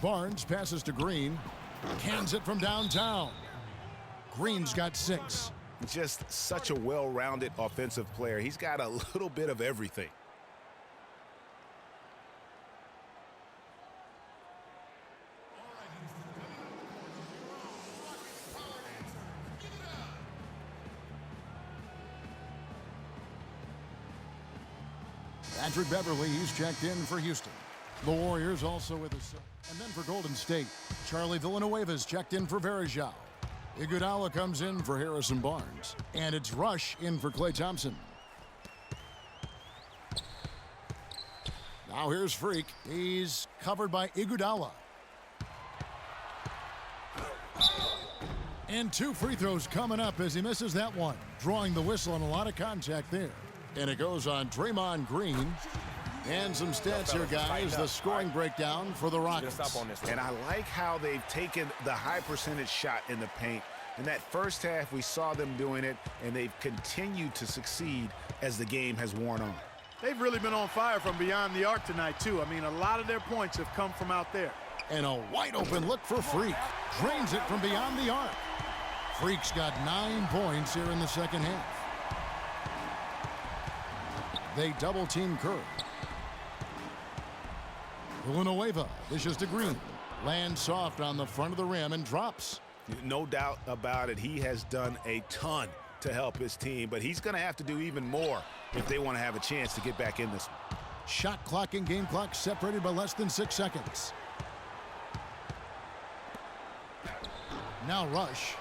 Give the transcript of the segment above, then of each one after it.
Barnes passes to Green. Cans it from downtown. Green's got 6. Just such a well-rounded offensive player. He's got a little bit of everything. Patrick Beverly, he's checked in for Houston. The Warriors also with us. And then for Golden State, Charlie Villanueva's checked in for Varejao. Iguodala comes in for Harrison Barnes. And it's Rush in for Klay Thompson. Now here's Freak. He's covered by Iguodala. And 2 free throws coming up as he misses that one. Drawing the whistle and a lot of contact there. And it goes on Draymond Green. And some stats here, guys. The scoring breakdown for the Rockets. And I like how they've taken the high percentage shot in the paint. In that first half, we saw them doing it, and they've continued to succeed as the game has worn on. They've really been on fire from beyond the arc tonight, too. I mean, a lot of their points have come from out there. And a wide open look for Freak. Drains it from beyond the arc. Freak's got 9 points here in the second half. They double team Curry. Villanueva dishes to Green. Lands soft on the front of the rim and drops. No doubt about it. He has done a ton to help his team, but he's going to have to do even more if they want to have a chance to get back in this one. Shot clock and game clock separated by less than 6 seconds. Now Rush.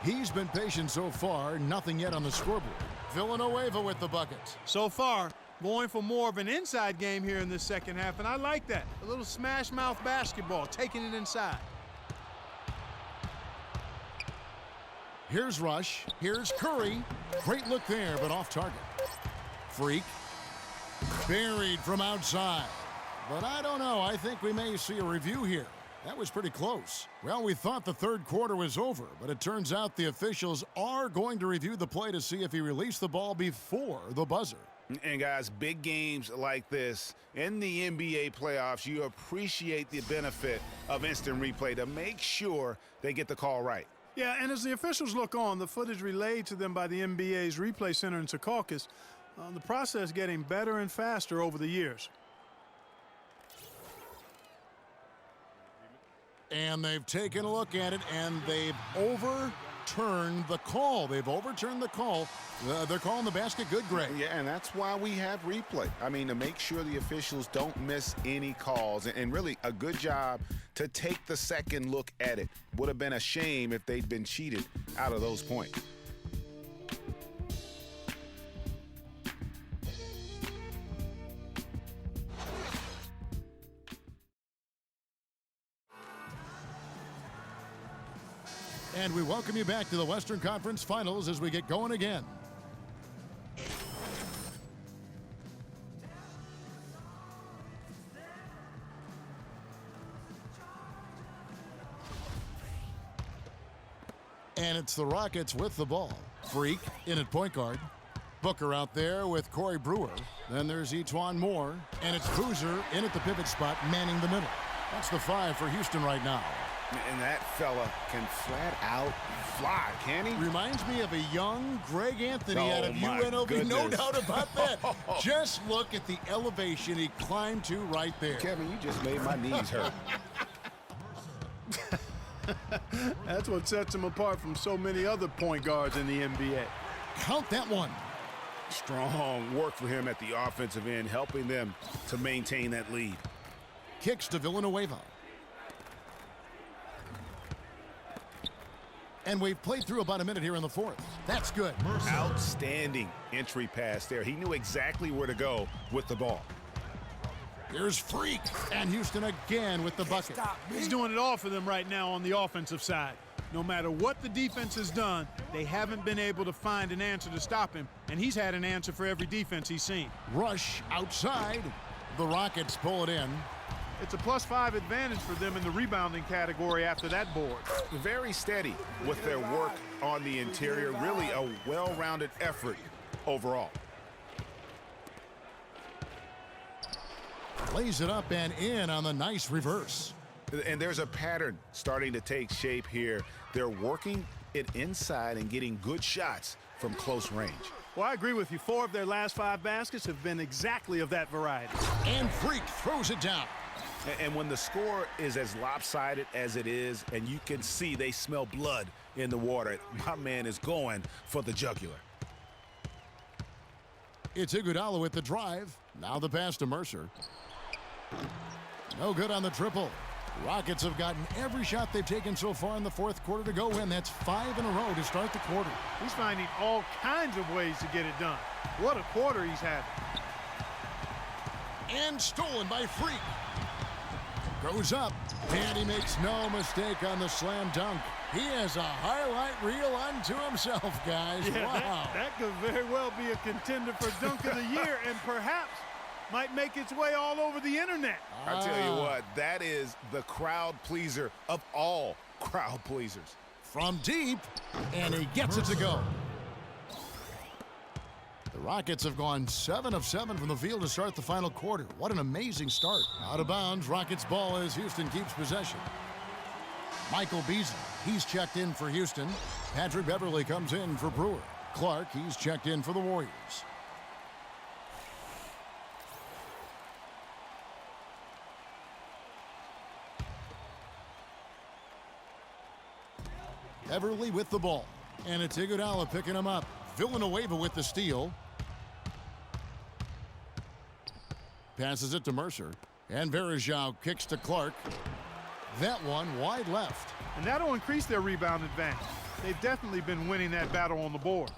He's been patient so far. Nothing yet on the scoreboard. Villanueva with the bucket. So far, going for more of an inside game here in this second half, and I like that. A little smash mouth basketball, taking it inside. Here's Rush. Here's Curry. Great look there, but off target. Freak. Buried from outside. But I don't know. I think we may see a review here. That was pretty close. Well, we thought the third quarter was over, but it turns out the officials are going to review the play to see if he released the ball before the buzzer. And guys, big games like this in the NBA playoffs, you appreciate the benefit of instant replay to make sure they get the call right. Yeah, and as the officials look on, the footage relayed to them by the NBA's replay center in Secaucus, the process getting better and faster over the years. And they've taken a look at it, and they've overturned the call. They've overturned the call. They're calling the basket good, Greg. Yeah, and that's why we have replay. I mean, to make sure the officials don't miss any calls. And really, a good job to take the second look at it. Would have been a shame if they'd been cheated out of those points. And we welcome you back to the Western Conference Finals as we get going again. And it's the Rockets with the ball. Freak in at point guard. Booker out there with Corey Brewer. Then there's Etuan Moore. And it's Boozer in at the pivot spot, manning the middle. That's the 5 for Houston right now. And that fella can flat out fly, can he? Reminds me of a young Greg Anthony out of UNLV. Goodness. No doubt about that. Just look at the elevation he climbed to right there. Kevin, you just made my knees hurt. That's what sets him apart from so many other point guards in the NBA. Count that one. Strong work for him at the offensive end, helping them to maintain that lead. Kicks to Villanueva. And we've played through about a minute here in the fourth. That's good. Outstanding entry pass there. He knew exactly where to go with the ball. Here's Freak. And Houston again with the bucket. He's doing it all for them right now on the offensive side. No matter what the defense has done, they haven't been able to find an answer to stop him, and he's had an answer for every defense he's seen. Rush outside. The Rockets pull it in. It's a +5 advantage for them in the rebounding category after that board. Very steady with their work on the interior. Really a well-rounded effort overall. Lays it up and in on the nice reverse. And there's a pattern starting to take shape here. They're working it inside and getting good shots from close range. Well, I agree with you. 4 of their last 5 baskets have been exactly of that variety. And Freak throws it down. And when the score is as lopsided as it is, and you can see they smell blood in the water, my man is going for the jugular. It's Iguodala with the drive. Now the pass to Mercer. No good on the triple. Rockets have gotten every shot they've taken so far in the fourth quarter to go in. That's 5 in a row to start the quarter. He's finding all kinds of ways to get it done. What a quarter he's had. And stolen by Freak. Goes up, and he makes no mistake on the slam dunk. He has a highlight reel unto himself, guys. Yeah, wow. that could very well be a contender for Dunk of the Year and perhaps might make its way all over the internet. I tell you what, that is the crowd pleaser of all crowd pleasers. From deep, and he gets it to go. The Rockets have gone 7 of 7 from the field to start the final quarter. What an amazing start. Out of bounds, Rockets ball as Houston keeps possession. Michael Beasley, he's checked in for Houston. Patrick Beverley comes in for Brewer. Clark, he's checked in for the Warriors. Beverley with the ball. And it's Iguodala picking him up. Villanueva with the steal. Passes it to Mercer. And Varejao kicks to Clark. That one wide left. And that'll increase their rebound advantage. They've definitely been winning that battle on the boards.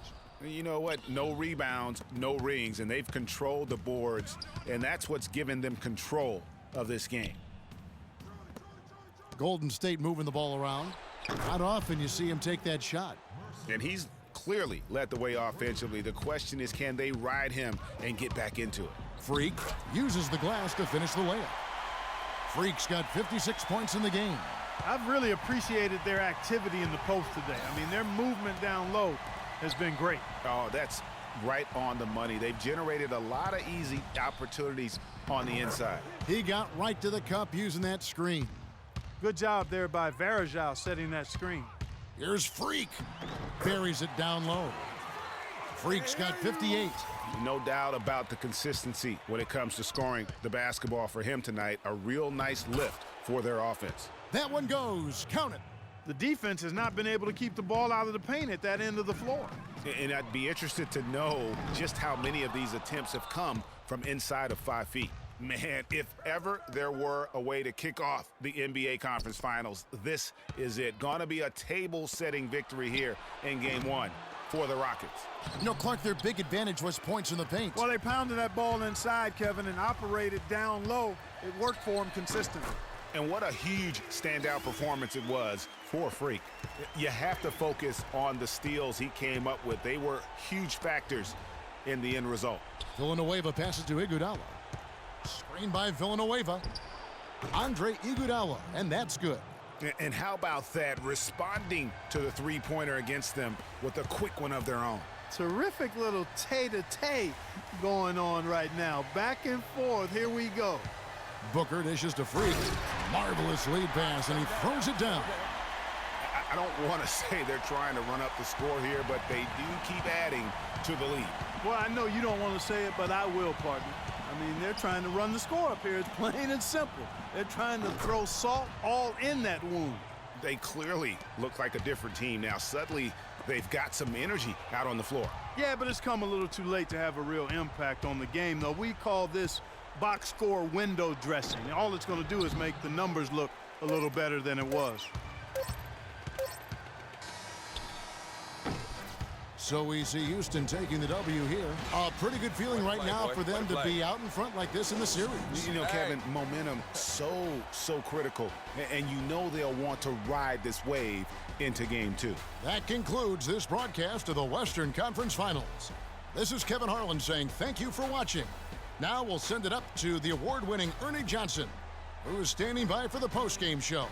You know what? No rebounds, no rings, and they've controlled the boards, and that's what's given them control of this game. Golden State moving the ball around. Not often you see him take that shot. And he's clearly led the way offensively. The question is, can they ride him and get back into it? Freak uses the glass to finish the layup. Freak's got 56 points in the game. I've really appreciated their activity in the post today. I mean, their movement down low has been great. Oh, that's right on the money. They've generated a lot of easy opportunities on the inside. He got right to the cup using that screen. Good job there by Varejao setting that screen. Here's Freak. Buries it down low. Freak's got 58. No doubt about the consistency when it comes to scoring the basketball for him tonight. A real nice lift for their offense. That one goes. Count it. The defense has not been able to keep the ball out of the paint at that end of the floor. And I'd be interested to know just how many of these attempts have come from inside of 5 feet. Man, if ever there were a way to kick off the NBA Conference Finals, this is it. Gonna be a table-setting victory here in Game 1 for the Rockets. You know, Clark, their big advantage was points in the paint. Well, they pounded that ball inside, Kevin, and operated down low. It worked for them consistently. And what a huge standout performance it was for Freak. You have to focus on the steals he came up with. They were huge factors in the end result. Villanueva passes to Iguodala. Screen by Villanueva. Andre Iguodala, and that's good. And how about that, responding to the three-pointer against them with a quick one of their own. Terrific little tay-to-tay going on right now. Back and forth, here we go. Booker dishes to Freak. Marvelous lead pass, and he throws it down. I don't want to say they're trying to run up the score here, but they do keep adding to the lead. Well, I know you don't want to say it, but I will, partner. I mean, they're trying to run the score up here. It's plain and simple. They're trying to throw salt all in that wound. They clearly look like a different team now. Suddenly, they've got some energy out on the floor. Yeah, but it's come a little too late to have a real impact on the game, though. We call this box score window dressing. All it's going to do is make the numbers look a little better than it was. So we see Houston taking the W here. A pretty good feeling right now for them to be out in front like this in the series. You know, Kevin, momentum so critical. And you know they'll want to ride this wave into Game 2. That concludes this broadcast of the Western Conference Finals. This is Kevin Harlan saying thank you for watching. Now we'll send it up to the award-winning Ernie Johnson, who is standing by for the postgame show.